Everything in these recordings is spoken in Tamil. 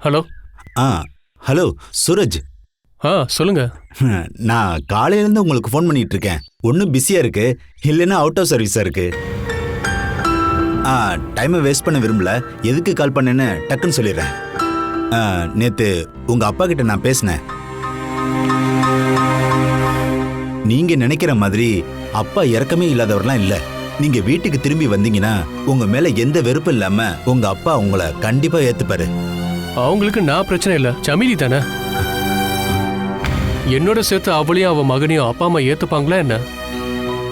ஹலோ. ஹலோ சூரஜ். சொல்லுங்க. நான் காலையிலேருந்து உங்களுக்கு ஃபோன் பண்ணிட்டு இருக்கேன். ஒன்றும் பிஸியாக இருக்கு, இல்லைன்னா அவுட் ஆஃப் சர்வீஸாக இருக்கு. டைமை வேஸ்ட் பண்ண விரும்பல. எதுக்கு கால் பண்ணேன்னு டக்குன்னு சொல்லிடுறேன். நேற்று உங்கள் அப்பா கிட்ட நான் பேசினேன். நீங்கள் நினைக்கிற மாதிரி அப்பா இறக்கமே இல்லாதவர்லாம் இல்லை. நீங்க வீட்டுக்கு திரும்பி வந்தீங்கன்னா உங்க மேல எந்த வெறுப்பும் இல்லாம உங்க அப்பா உங்களை கண்டிப்பா ஏத்துப்பாரு. அவங்களுக்கு நான் பிரச்சனை இல்ல, சமிலி தானே. என்னோட சேர்த்து அவளையும் அவ மகனையும் அப்பா அம்மா ஏத்துப்பாங்களா என்ன?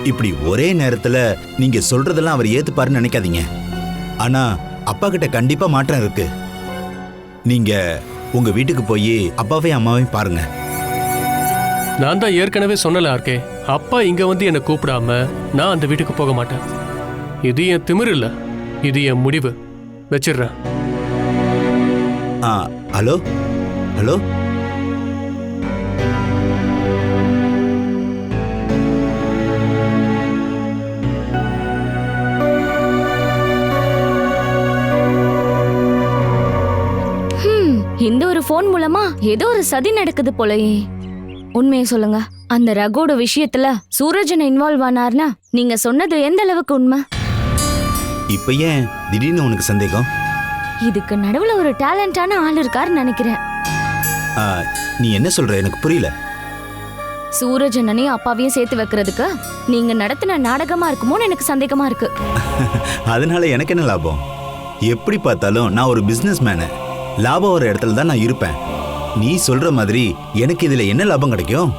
இப்படி ஒரே நேரத்துல நீங்க சொல்றதெல்லாம் அவர் ஏத்துப்பாருன்னு நினைக்காதீங்க. ஆனா அப்பா கிட்ட கண்டிப்பா மாற்றம் இருக்கு. நீங்க உங்க வீட்டுக்கு போய் அப்பாவையும் அம்மாவையும் பாருங்க. நான் தான் ஏற்கனவே சொன்னல ஆர்கே, அப்பா இங்க வந்து என்னை கூப்பிடாம நான் அந்த வீட்டுக்கு போக மாட்டேன். இது என் திமிரு இல்ல, இது என் முடிவு. வச்சிடுறேன். Hello hello. இந்த ஒரு போன் மூலமா ஏதோ ஒரு சதி நடக்குது போலயே. உண்மையை சொல்லுங்க, அந்த ரகோட விஷயத்துல சூரஜன் இன்வால்வ் ஆனார்னா நீங்க சொன்னது எந்த அளவுக்கு உண்மை? இப்ப ஏன் திடீர்னு உனக்கு சந்தேகம்? இதுக்கு நடுவுல ஒரு டேலண்டான ஆள் இருக்காருன்னு நினைக்கிறேன். நீ என்ன சொல்ற? எனக்கு புரியல. சூரஜனையும் அப்பாவையும் சேர்த்து வைக்கிறதுக்கு நீங்க நடத்தின நாடகமா இருக்குமோன்னு எனக்கு சந்தேகமா இருக்கு. அதனால எனக்கு என்ன லாபம்? எப்படி பார்த்தாலும் நான் ஒரு பிசினஸ் மேனு. லாபம் ஒரு இடத்துல தான் நான் இருப்பேன். நீ சொல்ற மாதிரி எனக்கு இதுல என்ன லாபம் கிடைக்கும்?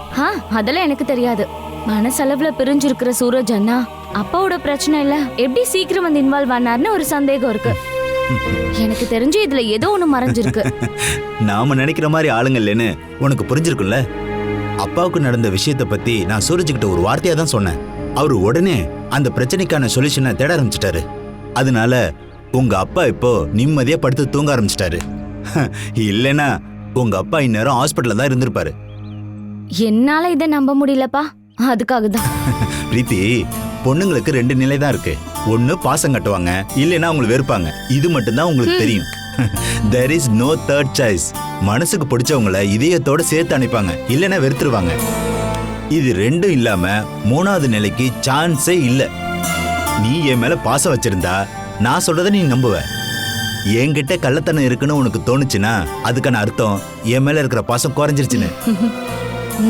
அதெல்லாம் எனக்கு தெரியாது. மனசளவுல பிரிஞ்சிருக்கிற சூரஜ் அண்ணா அப்பாவோட பிரச்சனை இல்ல எப்படி சீக்கிரம் வந்து இன்வால்வ் ஆனார்னு ஒரு சந்தேகம் இருக்கு. எனக்கு தெரிஞ்சு இதுல ஏதோ ஒண்ணு மறைஞ்சிருக்கு. நாம நினைக்கிற மாதிரி ஆளுங்க இல்லைன்னு உனக்கு புரிஞ்சிருக்குல்ல. அப்பாவுக்கு நடந்த விஷயத்த பத்தி நான் சூரஜ் கிட்ட ஒரு வார்த்தையா தான் சொன்னேன். அவரு உடனே அந்த பிரச்சனைக்கான சொல்யூஷனை தேட ஆரம்பிச்சிட்டாரு. அதனால உங்க அப்பா இப்போ நிம்மதியா படுத்து தூங்க ஆரம்பிச்சிட்டாரு. இல்லைன்னா உங்க அப்பா இந்நேரம் ஹாஸ்பிட்டல்ல தான் இருந்திருப்பாரு. என்னால இதை நம்ப முடியலப்பா. அதுக்காக தான் பிரீத்தி, பொண்ணுங்களுக்கு 2 நிலை தான் இருக்கு. ஒன்னு பாசம் கட்டுவாங்க, இல்லைன்னா அவங்களை வெறுப்பாங்க. இது மட்டும்தான் உங்களுக்கு தெரியும். There is no third choice. மனசுக்கு பிடிச்சவங்கள இதயத்தோட சேர்த்து அனுப்பாங்க, இல்லைன்னா வெறுத்துருவாங்க. இது 2ம் இல்லாம 3வது நிலைக்கு சான்ஸே இல்ல. நீ என் மேல பாசம் வச்சிருந்தா நான் சொல்றத நீ நம்புவ. என்கிட்ட கள்ளத்தனம் இருக்குன்னு உனக்கு தோணுச்சுன்னா அதுக்கான அர்த்தம் என் மேல இருக்கிற பாசம் குறைஞ்சிருச்சுன்னு.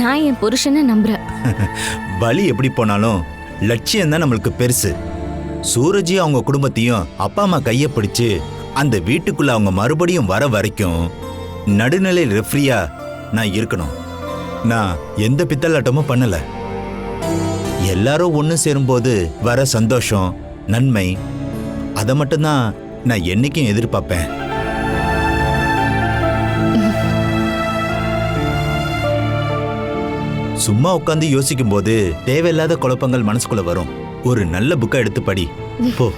நான் என் புருஷனை நம்புறேன். பலி எப்படி போனாலும் லட்சியம் தான் நம்மளுக்கு பெருசு. சூரஜியும் அவங்க குடும்பத்தையும் அப்பா அம்மா கையை பிடிச்சு அந்த வீட்டுக்குள்ள அவங்க மறுபடியும் வர வரைக்கும் நடுநிலை ரெஃப்ரியா நான் இருக்கணும். நான் எந்த பித்தலாட்டமும் பண்ணல. எல்லாரும் ஒன்று சேரும்போது வர சந்தோஷம், நன்மை, அதை மட்டும்தான் நான் என்னைக்கும் எதிர்பார்ப்பேன். சும்மா உட்காந்து யோசிக்கும் போது தேவையில்லாத குழப்பங்கள் மனசுக்குள்ள வரும். ஒரு நல்ல புக்கை எடுத்து படி போ.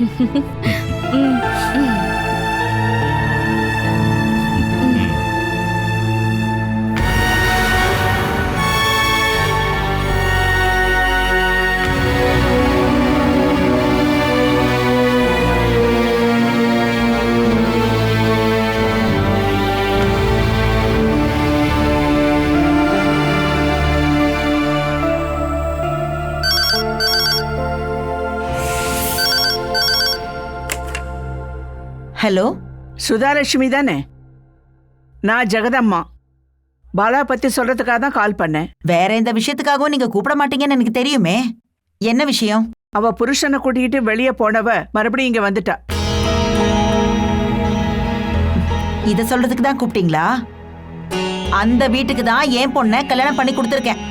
ஹலோ, சுதாலட்சுமி தானே? நான் ஜெகதம்மா. பாலா பத்தி சொல்றதுக்காக தான் கால் பண்ணேன். வேற எந்த விஷயத்துக்காகவும் நீங்க கூப்பிட மாட்டீங்கன்னு எனக்கு தெரியுமே. என்ன விஷயம்? அவ புருஷனை கூட்டிகிட்டு வெளியே போனவ மறுபடியும் இங்க வந்துட்டா. இத சொல்றதுக்கு தான் கூப்பிட்டீங்களா? அந்த வீட்டுக்கு தான் என் பொண்ணை கல்யாணம் பண்ணி கொடுத்துருக்கேன்.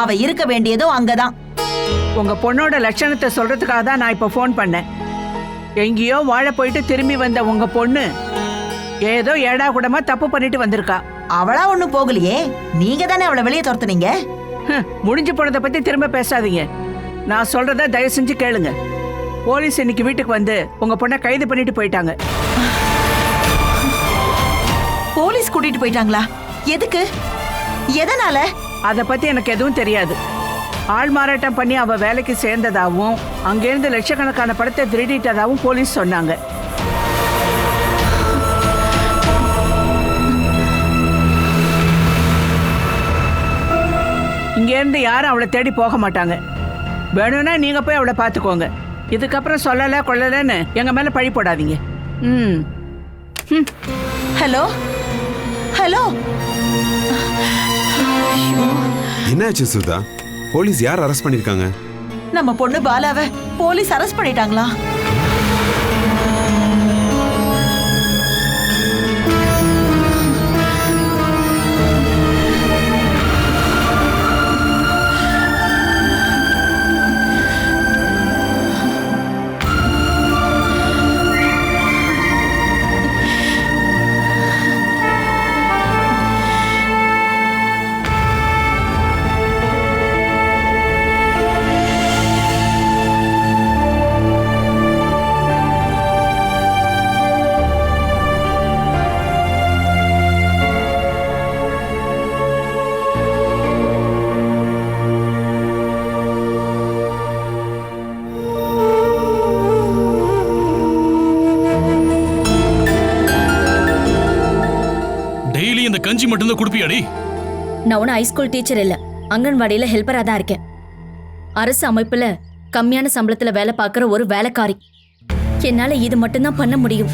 அவ இருக்க வேண்டியதும் அங்கதான். உங்க பொண்ணோட லட்சணத்தை சொல்றதுக்காக தான் நான் இப்ப போன் பண்ணேன். எங்கேயோ வாழ போயிட்டு திரும்பி வந்த உங்க பொண்ணு ஏதோ ஏடா கூடமா தப்பு பண்ணிட்டு வந்திருக்கா. அவளா ஒண்ணும் போகலையே, நீங்க தானே அவளை வெளியே துரத்துனீங்க. முடிஞ்சு போனதை பத்தி திரும்ப பேசாதீங்க. நான் சொல்றத தயவு செஞ்சு கேளுங்க. போலீஸ் இன்னைக்கு வீட்டுக்கு வந்து உங்க பொண்ணை கைது பண்ணிட்டு போயிட்டாங்க. போலீஸ் கூட்டிட்டு போயிட்டாங்களா? எதுக்கு? எதனால? அதை பத்தி எனக்கு எதுவும் தெரியாது. ஆள் மாறாட்டம் பண்ணி அவ வேலைக்கு சேர்ந்ததாகவும் அங்கிருந்து லட்சக்கணக்கான படத்தை திருடிட்டதாகவும் போலீஸ் சொன்னாங்க. இங்கேருந்து யாரும் அவளை தேடி போக மாட்டாங்க. வேணும்னா நீங்க போய் அவளை பார்த்துக்கோங்க. இதுக்கப்புறம் சொல்லலை கொள்ளலைன்னு எங்க மேல பழி போடாதீங்க. ம். Hello hello. என்னாச்சு சுதா? போலீஸ் யார் அரெஸ்ட் பண்ணிருக்காங்க? நம்ம பொண்ணு பாலாவை போலீஸ் அரெஸ்ட் பண்ணிட்டாங்களா? கஞ்சி மட்டும் தான் குடுப்பியாடி? நான் ஒன்னும் ஹைஸ்கூல் டீச்சர் இல்ல, அங்கன்வாடியில ஹெல்ப்பரா தான் இருக்கேன். அரசு அமைப்புல கம்மியான சம்பளத்துல வேலை பார்க்குற ஒரு வேலைக்காரி. என்னால இது மட்டும் தான் பண்ண முடியும்.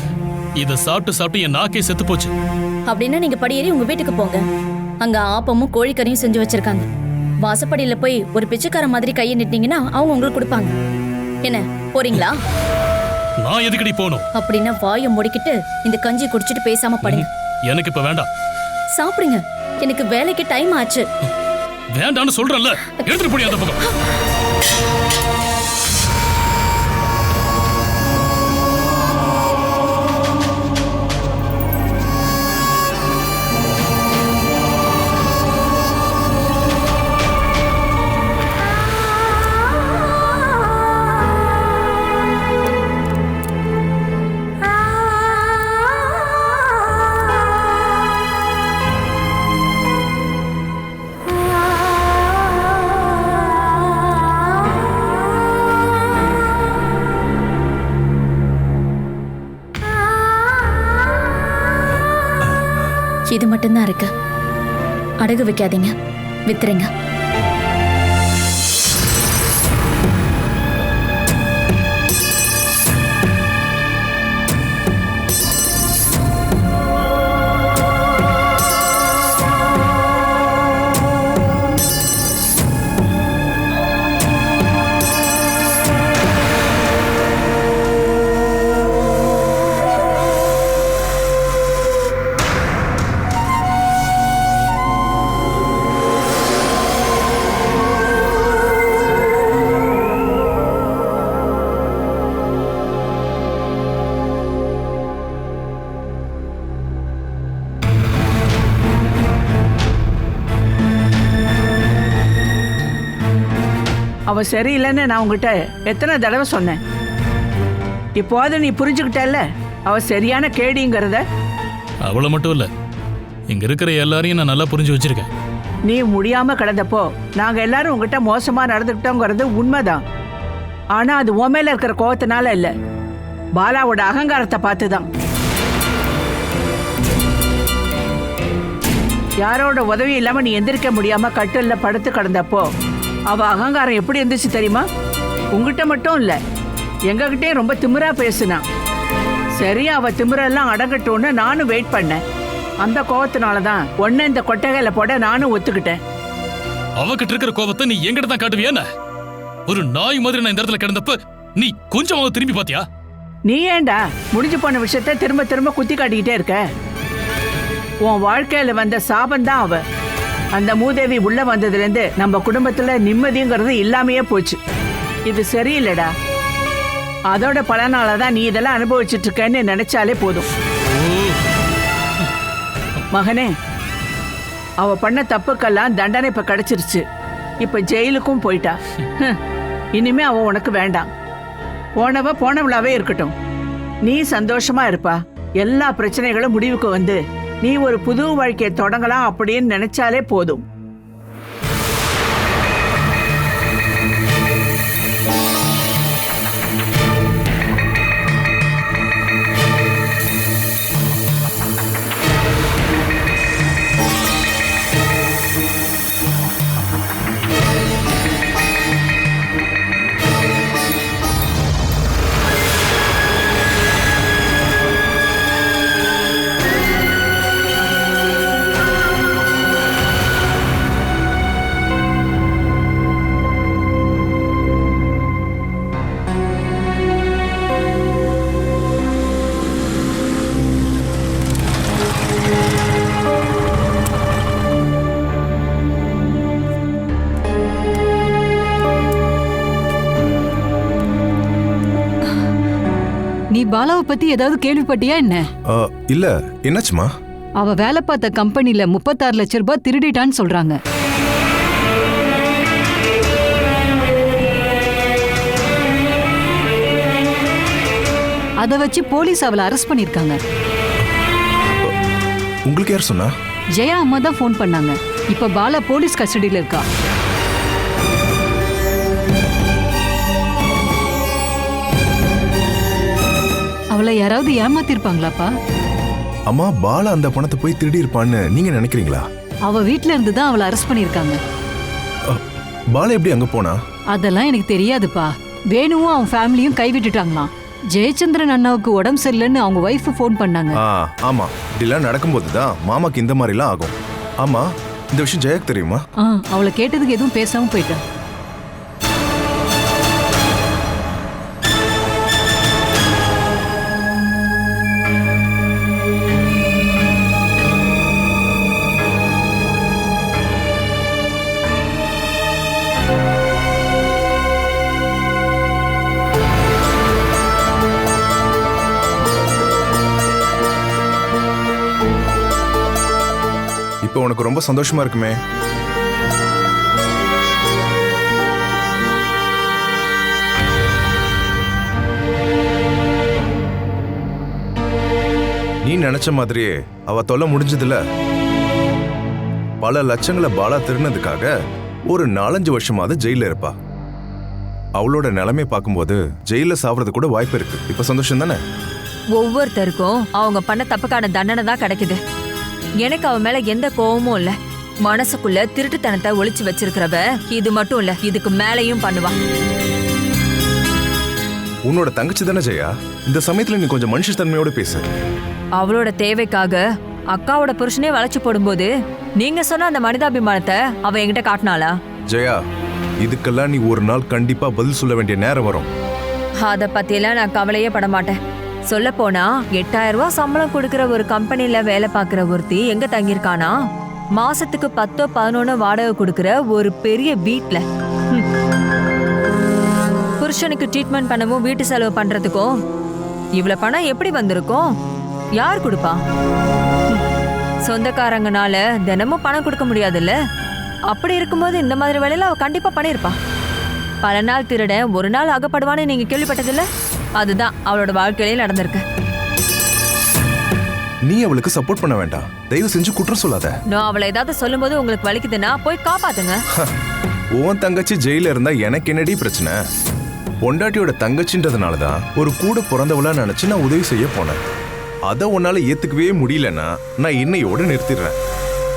இத சாப்பிட்டு சாப்பிட்டு என் நாக்கே செத்து போச்சு. அப்படின்னா நீங்க படியேறி உங்க வீட்டுக்கு போங்க. அங்க ஆப்பமும் கோழிக்கறியும் செஞ்சு வச்சிருக்காங்க. வாசப்படியில போய் ஒரு பிச்சைக்கார மாதிரி கையை நிட்டீங்கன்னா அவங்க உங்களுக்கு கொடுப்பாங்க. என்ன போறீங்களா? நான் எதுக்கடி போகணும்? அப்படின்னா வாயை முடிக்கிட்டு இந்த கஞ்சி குடிச்சிட்டு பேசாம படுங்க. எனக்கு இப்ப வேண்டாம். சாப்பிடுங்க, எனக்கு வேலைக்கு டைம் ஆச்சு. வேண்டான்னு சொல்றேன்ல, எடுத்துட்டு போடி அந்த பக்கம். இது மட்டும்தான் இருக்கு. அடகு வைக்காதீங்க, வித்துருங்க. அவ சரியில்லைன்னு நான் உங்ககிட்ட எத்தனை தடவை சொன்னேன். இப்போது நீ புரிஞ்சுக்கிட்டல்ல அவ சரியான கேடிங்கிறத. அவளை மட்டும் இல்ல, இங்க இருக்கிற எல்லாரையும் நான் நல்லா புரிஞ்சு வச்சிருக்கேன். நீ முடியாம கிடந்தப்போ நாங்க எல்லாரும் உங்ககிட்ட மோசமா நடந்துக்கிட்டோங்கிறது உண்மைதான். ஆனா அது உன் மேல இருக்கிற கோவத்தினால இல்ல, பாலாவோட அகங்காரத்தை பார்த்துதான். யாரோட உதவி இல்லாம நீ எந்திரிக்க முடியாம கட்டில்ல படுத்து கிடந்தப்போ அவ அகங்காரம் எப்படி இருந்துச்சு தெரியுமா? உங்ககிட்ட மட்டும் இல்ல, எங்ககிட்டயும் ரொம்ப திமிரா பேசுனான். சரி, அவ திமிரெல்லாம் அடங்கட்டும்னு நானும் வெயிட் பண்ணேன். அந்த கோவத்தினாலதான் ஒன்னு இந்த கொட்டகையில போட நானும் ஒத்துக்கிட்டேன். அவகிட்ட இருக்கிற கோவத்தை நீ எங்கிட்ட தான் காட்டுவியா? ஒரு நாய் மாதிரி நான் இந்த இடத்துல கிடந்தப்ப நீ கொஞ்சம் திரும்பி பாத்தியா? நீ ஏண்டா முடிஞ்சு போன விஷயத்த திரும்ப திரும்ப குத்தி காட்டிக்கிட்டே இருக்க? உன் வாழ்க்கையில வந்த சாபந்தான் அவ. அந்த மூதேவி உள்ள வந்ததுல இருந்து நம்ம குடும்பத்துல நிம்மதிங்கிறது இல்லாமையே போச்சு. இது சரியில்லடா. அதோட பலனாலதான் நீ இதெல்லாம் அனுபவிச்சுட்டு இருக்கன்னு நினைச்சாலே போதும். மகனே, அவ பண்ண தப்புக்கெல்லாம் தண்டனை இப்ப கிடைச்சிருச்சு. இப்ப ஜெயிலுக்கும் போயிட்டா. இனிமே அவ உனக்கு வேண்டாம். போனவ போனவளாவே இருக்கட்டும். நீ சந்தோஷமா இருப்பா. எல்லா பிரச்சனைகளும் முடிவுக்கு வந்து நீ ஒரு புது வாழ்க்கையை தொடங்கலாம் அப்படின்னு நினைச்சாலே போதும். பாலாவை பத்தி ஏதாவது கேள்விப்பட்டியா என்ன? இல்ல, என்னாச்சுமா? அவ வேலை பார்த்த கம்பெனில 36 லட்சம் ரூபாய் திருடிட்டான்னு சொல்றாங்க. அத வச்சு போலீஸ் அவளை அரெஸ்ட் பண்ணிருக்காங்க. உங்களுக்கு யார் சொன்னா? ஜெயா அம்மா தான் ஃபோன் பண்ணாங்க. இப்ப பாலா போலீஸ் கஸ்டடியில இருக்கா. அவளை யாராவது ஏமாத்திருப்பாங்களாப்பா? அம்மா, பாலா அந்த பணத்தை போய் திருடி இருப்பான்னு நீங்க நினைக்கிறீங்களா? அவ வீட்ல இருந்து தான் அவளை அரெஸ்ட் பண்ணிருக்காங்க. பாலா எப்படி அங்க போனா? அதெல்லாம் எனக்கு தெரியாதுப்பா. வேணுவும் அவன் ஃபேமிலியும் கைவிட்டுட்டாங்களாம். ஜெயச்சந்திரன் அண்ணாவுக்கு உடம்பு சரியில்லைன்னு அவங்க ஒய்ஃப் ஃபோன் பண்ணாங்க. ஆமா, இப்படிலாம் நடக்கும்போது தான் மாமாக்கு இந்த மாதிரிலாம் ஆகும். ஆமா, இந்த விஷயம் ஜெயாக்கு தெரியுமா? அவளை கேட்டதுக்கு எதுவும் பேசாம போயிட்டான். இப்போ உனக்கு ரொம்ப சந்தோஷமா இருக்குமே? நீ நினைச்ச மாதிரியே அவ தொல்லை முடிஞ்சதுல. பல லட்சங்களை பாலா திருடினதுக்காக ஒரு 4-5 வருஷமாவது ஜெயில இருப்பா. அவளோட நிலைமை பார்க்கும்போது ஜெயில சாவறது கூட வாய்ப்பு இருக்கு. இப்ப சந்தோஷம் தானே? ஒவ்வொருத்தருக்கும் அவங்க பண்ண தப்புக்கான தண்டனை தான் கிடைக்குது. எனக்கு அவ மேல எந்த கோவமும் இல்ல. மனசுக்குள்ள திருட்டுத்தனத்தை ஒளிச்சு வச்சிருக்கிறவ இது மட்டும் இல்ல, இதுக்கு மேலையும் பண்ணுவா. உன்னோட தங்கச்சி தானே ஜெயா? இந்த சமயத்துல நீ கொஞ்சம் மனுஷத்தன்மையோட பேசு. அவளோட தேவைக்காக அக்காவோட புருஷனே வளைச்சு போடும்போது நீங்க சொன்ன அந்த மனிதாபிமானத்தை அவ என்கிட்ட காட்டினாளா? ஜெயா, இதுக்கெல்லாம் நீ ஒரு நாள் கண்டிப்பா பதில் சொல்ல வேண்டிய நேரம் வரும். அத பத்தியெல்லாம் நான் கவலையே பட மாட்டேன். சொல்ல போனா 8000 ரூபாய் சம்பளம் கொடுக்கற ஒரு கம்பெனில வேலை பார்க்கிற ஒருத்தி எங்க தங்கியிருக்கானா, மாசத்துக்கு 10-11 வாடகை கொடுக்கற ஒரு பெரிய வீட்ல. புருஷனுக்கு ட்ரீட்மெண்ட் பண்ணவும் வீட்டு செலவு பண்றதுக்கும் இவ்வளவு பணம் எப்படி வந்திருக்கும்? யார் கொடுப்பா? சொந்தக்காரங்கனால தினமும் பணம் கொடுக்க முடியாதுல்ல. அப்படி இருக்கும்போது இந்த மாதிரி வேலையில அவ கண்டிப்பா பண்ணிருப்பா. பல நாள் திருட ஒரு நாள் அகப்படுவான்னு நீங்க கேள்விப்பட்டதில்ல? அதுதான் அவளோட வாழ்க்கையிலே நடந்திருக்கு. நீ அவளுக்கு சப்போர்ட் பண்ண வேண்டாம். தயவு செஞ்சு குற்றம் சொல்லாத. நான் அவளை ஏதாவது சொல்லும்போது உங்களுக்கு வலிக்குதுன்னா போய் காப்பாத்துங்க. உன் தங்கச்சி ஜெயில இருந்தா எனக்கு என்னடி பிரச்சனை? பொண்டாட்டியோட தங்கச்சின்றதுனாலதான் ஒரு கூட பிறந்தவளா நினைச்சு நான் உதவி செய்ய போனேன். அதை உன்னால ஏத்துக்கவே முடியலன்னா நான் இன்னையோட நிறுத்திடுறேன்.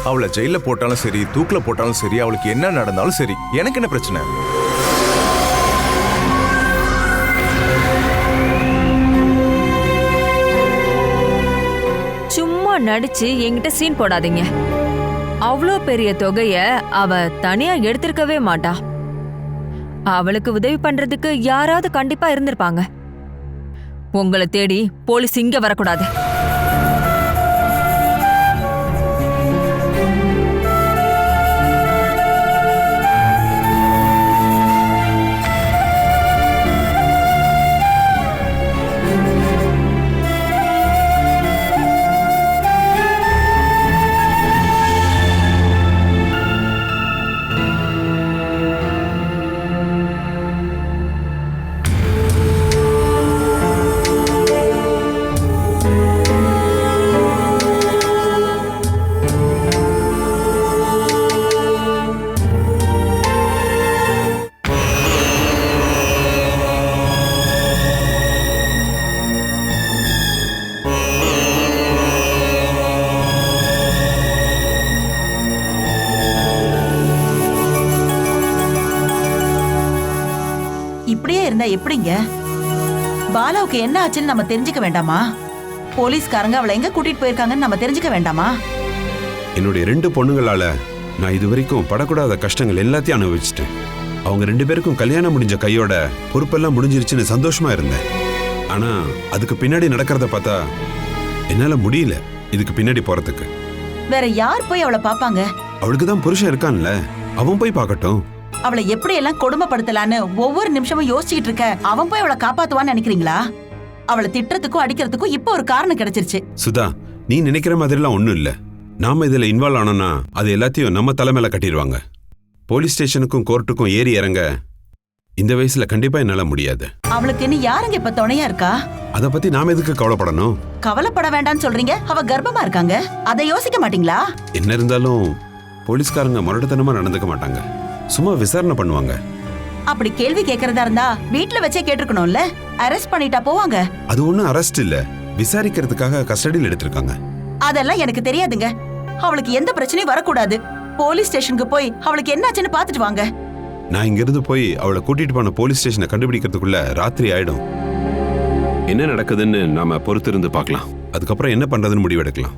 அவளை ஜெயில போட்டாலும் சரி, தூக்குல போட்டாலும் சரி, அவளுக்கு என்ன நடந்தாலும் சரி, எனக்கு என்ன பிரச்சனை? சும்மா நடிச்சு என்கிட்ட சீன் போடாதீங்க. அவ்வளோ பெரிய தொகைய அவ தனியா எடுத்திருக்கவே மாட்டா. அவளுக்கு உதவி பண்றதுக்கு யாராவது கண்டிப்பா இருந்திருப்பாங்க. உங்களை தேடி போலீஸ் இங்க வரக்கூடாது. இப்படியே இருந்தா எப்படிங்க? பாலாவுக்கு என்ன ஆச்சுன்னு நம்ம தெரிஞ்சுக்க வேண்டாமா? போலீஸ்காரங்க அவளை எங்க கூட்டிட்டு போயிருக்காங்கன்னு நம்ம தெரிஞ்சுக்க வேண்டாமா? என்னுடைய 2 பொண்ணுங்களால நான் இது வரைக்கும் படக்கூடாத கஷ்டங்கள் எல்லாத்தையும் அனுபவிச்சிட்டேன். அவங்க 2 பேருக்கும் கல்யாணம் முடிஞ்ச கையோட பொறுப்பெல்லாம் முடிஞ்சிருச்சுன்னு சந்தோஷமா இருந்தேன். ஆனா அதுக்கு பின்னாடி நடக்கிறத பார்த்தா என்னால முடியல இதுக்கு பின்னாடி போறதுக்கு. வேற யார் போய் அவளை பாப்பாங்க? அவளுக்கு தான் புருஷன் இருக்கான்ல, அவன் போய் பார்க்கட்டும். அவளை எப்படி எல்லாம் கொடுமைப்படுத்தலான்னு ஒவ்வொரு நிமிஷமும் யோசிச்சுட்டு இருக்க. அவன் போய் அவளை காப்பாத்துவான்னு நினைக்கிறீங்களா? அவளை திட்டுறதுக்கும் அடிக்கிறதுக்கும் இப்போ ஒரு காரணம் கிடைச்சிருச்சு. சுதா, நீ நினைக்கிற மாதிரிலாம் ஒண்ணும் இல்ல. நாம இதுல இன்வால்வ் ஆனோம்னா அது எல்லாத்தையும் நம்ம தலைமையில கட்டிடுவாங்க. போலீஸ் ஸ்டேஷனுக்கும் கோர்ட்டுக்கும் ஏறி இறங்க இந்த வயசுல கண்டிப்பா என்னால முடியாது. அவளுக்கு இனி யாருங்க இப்ப துணையா இருக்கா? அத பத்தி நாம எதுக்கு கவலைப்படணும்? கவலைப்பட வேண்டாம்னு சொல்றீங்க, அவ கர்ப்பமா இருக்காங்க, அதை யோசிக்க மாட்டீங்களா? என்ன இருந்தாலும் போலீஸ்காரங்க முரட்டுத்தனமா நடந்துக்க மாட்டாங்க, சும்மா விசாரணை பண்ணுவாங்க. அப்படி கேள்வி கேட்கறதா இருந்தா வீட்டுல வச்சே கேட்டிருக்கணும்ல. அரெஸ்ட் பண்ணிட்டா போவாங்க. அது ஒண்ணும் அரெஸ்ட் இல்ல, விசாரிக்கிறதுக்காக கஸ்டடியில் எடுத்திருக்காங்க. அதெல்லாம் எனக்கு தெரியாதுங்க. அவளுக்கு எந்த பிரச்சனையும் வரக்கூடாது. போலீஸ் ஸ்டேஷனுக்கு போய் அவளுக்கு என்னாச்சுன்னு பாத்துட்டு வாங்க. நான் இங்கிருந்து போய் அவளை கூட்டிட்டு போன போலீஸ் ஸ்டேஷனை கண்டுபிடிக்கிறதுக்குள்ள ராத்திரி ஆயிடும். என்ன நடக்குதுன்னு நாம பொறுத்திருந்து பார்க்கலாம். அதுக்கப்புறம் என்ன பண்றதுன்னு முடிவெடுக்கலாம்.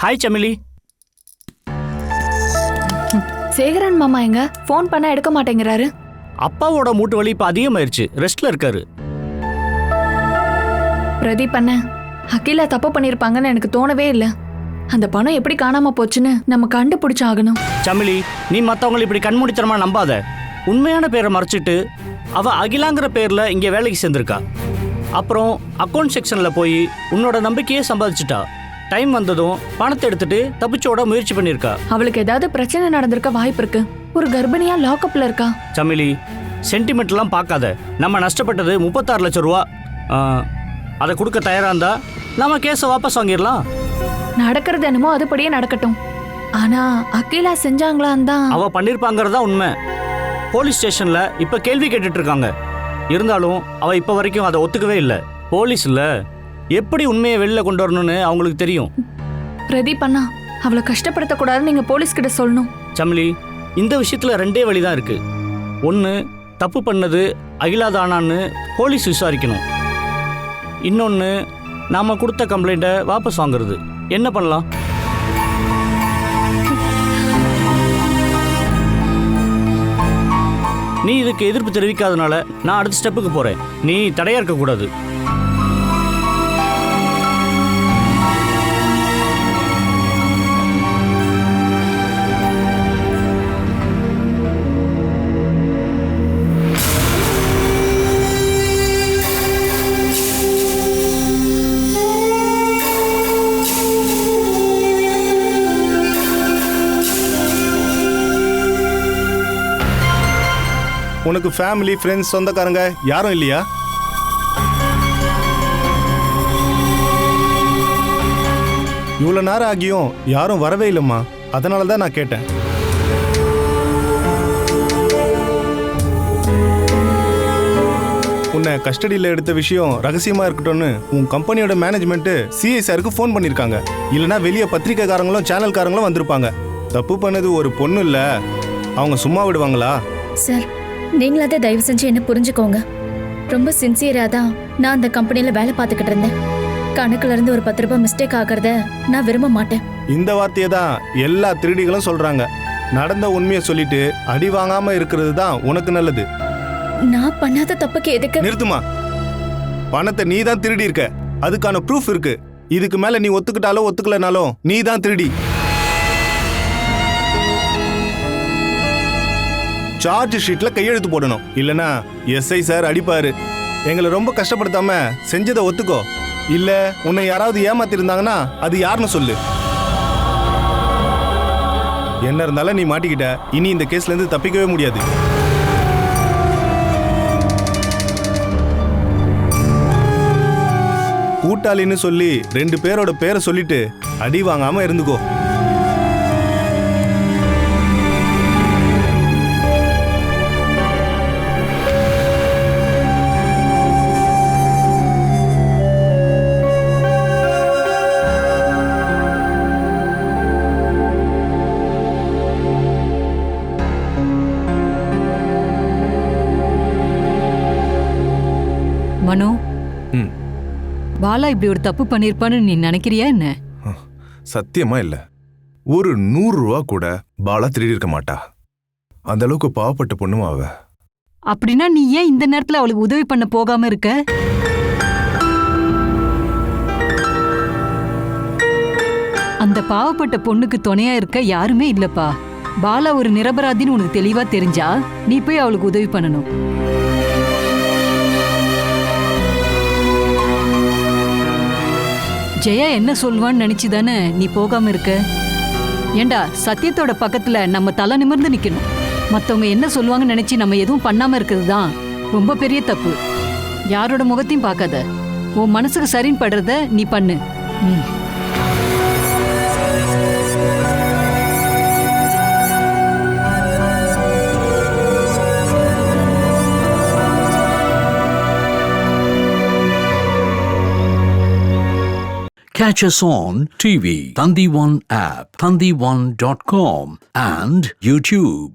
ஹாய் சமிலி. சேகரன் மாமா எங்க? ஃபோன் பண்ண எடுக்க மாட்டேங்கிறாரு. அப்பாவோட மூட்டு வலி இப்ப அதிகமாயிருச்சு, ரெஸ்ட்ல இருக்காரு. பிரதீப் அண்ணன், அகிலா தப்பு பண்ணிருப்பாங்கன்னு எனக்கு தோணவே இல்லை. அந்த பணம் எப்படி காணாம போச்சுன்னு நம்ம கண்டுபிடிச்சாகணும். சமிலி, நீ மத்தவங்களை இப்படி கண்மூடித்தனமா நம்பாத. உண்மையான பேரை மறைச்சிட்டு அவ அகிலாங்கிற பேர்ல இங்க வேலைக்கு சேர்ந்திருக்கா. அப்புறம் அக்கௌண்ட் செக்ஷன்ல போய் உன்னோட நம்பிக்கையே சம்பாதிச்சுட்டா. டைம் வந்ததும் பணத்தை எடுத்துட்டு தப்பிச்சோட முயற்சி பண்ணிருக்கா. அவளுக்கு ஏதாவது பிரச்சனை நடந்திருக்க வாய்ப்பு இருக்கு. ஒரு கர்ப்பிணியா லாக்அப்ல இருக்கா. சமிலி, சென்டிமெண்ட் எல்லாம் பார்க்காத. நம்ம நஷ்டப்பட்டது 36 லட்சம் ரூபா. அதை கொடுக்க தயாரா இருந்தா நம்ம கேஸை வாபஸ் வாங்கிடலாம். நடக்கிறது என்னமோ அதுபடியே நடக்கட்டும். ஆனா அகிலா செஞ்சாங்களான் தான். அவ பண்ணிருப்பாங்கிறதா உண்மை. போலீஸ் ஸ்டேஷன்ல இப்ப கேள்வி கேட்டுட்டு இருக்காங்க. இருந்தாலும் அவ இப்ப வரைக்கும் அதை ஒத்துக்கவே இல்லை. போலீஸ்ல எப்படி உண்மையை வெளில கொண்டு வரணும்னு அவங்களுக்கு தெரியும். பிரதீப் அண்ணா, அவளை கஷ்டப்படுத்த கூடாதுன்னு நீங்க போலீஸ் கிட்ட சொல்லணும். சமிலி, இந்த விஷயத்துல 2 வழிதான் இருக்கு. ஒன்னு, தப்பு பண்ணது அகிலாதானான்னு போலீஸ் விசாரிக்கணும். இன்னொன்னு, நாம கொடுத்த கம்ப்ளைண்ட்டை வாபஸ் வாங்குறது. என்ன பண்ணலாம்? நீ இதுக்கு எதிர்ப்பு தெரிவிக்காதனால நான் அடுத்த ஸ்டெப்புக்கு போறேன். நீ தடையா இருக்க கூடாது. உனக்கு ஃபேமிலி, ஃப்ரெண்ட்ஸ், சொந்தக்காரங்க யாரும் இல்லையா? இவ்வளோ நேரம் ஆகியும் யாரும் வரவே இல்லைம்மா. அதனால தான் நான் கேட்டேன். உன்னை கஸ்டடியில் எடுத்த விஷயம் ரகசியமா இருக்கட்டும்னு உன் கம்பெனியோட மேனேஜ்மெண்ட் சிஎஸ்ஆருக்கு ஃபோன் பண்ணியிருக்காங்க. இல்லைன்னா வெளியே பத்திரிக்கைக்காரங்களும் சேனல்காரங்களும் வந்திருப்பாங்க. தப்பு பண்ணது ஒரு பொண்ணு இல்லை, அவங்க சும்மா விடுவாங்களா? சார், நீங்களாவது தயவு செஞ்சு என்ன புரிஞ்சுக்கோங்க. ரொம்ப சின்சியராக தான் நான் அந்த கம்பெனியில் வேலை பார்த்துக்கிட்டு இருந்தேன். கணக்குல இருந்து ஒரு 10 ரூபாய் மிஸ்டேக் ஆகிறத நான் விரும்ப மாட்டேன். இந்த வார்த்தையை தான் எல்லா திருடிகளும் சொல்றாங்க. நடந்த உண்மையை சொல்லிட்டு அடி வாங்காம இருக்கிறது தான் உனக்கு நல்லது. நான் பண்ணாத தப்புக்கு எதுக்கு? நிறுத்துமா. பணத்தை நீ தான் திருடி இருக்க, அதுக்கான ப்ரூஃப் இருக்கு. இதுக்கு மேல நீ ஒத்துக்கிட்டாலோ ஒத்துக்கலனாலும் நீ தான் திருடி. சார்ஜ் ஷீட்ல கையெழுத்து போடணும். இல்லனா எஸ்ஐ சார் அடிப்பாரு. எங்களை ரொம்ப கஷ்டப்படுத்தாம செஞ்சதை ஒத்துக்கோ. இல்ல உன்னை யாராவது ஏமாத்தி இருந்தாங்கன்னா அது யாருன்னு சொல்லு. என்ன இருந்தாலும் நீ மாட்டிக்கிட்ட. இனி இந்த கேஸ்ல இருந்து தப்பிக்கவே முடியாது. கூட்டாளின்னு சொல்லி 2 பேரோட பேரை சொல்லிட்டு அடி வாங்காம இருந்துக்கோ. மனோ, ம். பாலா இப்படி ஒரு தப்பு பண்ணிருப்பான்னு நீ நினைக்கிறியா என்ன? சத்தியமா இல்ல. ஒரு 100 ரூபா கூட பாலா திருடி இருக்க மாட்டா. அந்த அளவுக்கு பாவப்பட்ட பொண்ணும் அவ. அப்படின்னா நீ ஏன் இந்த நேரத்துல அவளுக்கு உதவி பண்ண போகாம இருக்க? அந்த பாவப்பட்ட பொண்ணுக்கு துணையா இருக்க யாருமே இல்லப்பா. பாலா ஒரு நிரபராதின்னு உனக்கு தெளிவா தெரிஞ்சா நீ போய் அவளுக்கு உதவி பண்ணணும். ஜெயா என்ன சொல்வான்னு நினைச்சுதானே நீ போகாம இருக்க? ஏண்டா, சத்தியத்தோட பக்கத்துல நம்ம தலை நிமிர்ந்து நிக்கணும். மத்தவங்க என்ன சொல்லுவாங்கன்னு நினைச்சு நம்ம எதுவும் பண்ணாம இருக்கிறது தான் ரொம்ப பெரிய தப்பு. யாரோட முகத்தையும் பார்க்காத. உன் மனசுக்கு சரின்னு படுறத நீ பண்ணு. Catch us on TV, Thandivan app, thandivan.com and YouTube.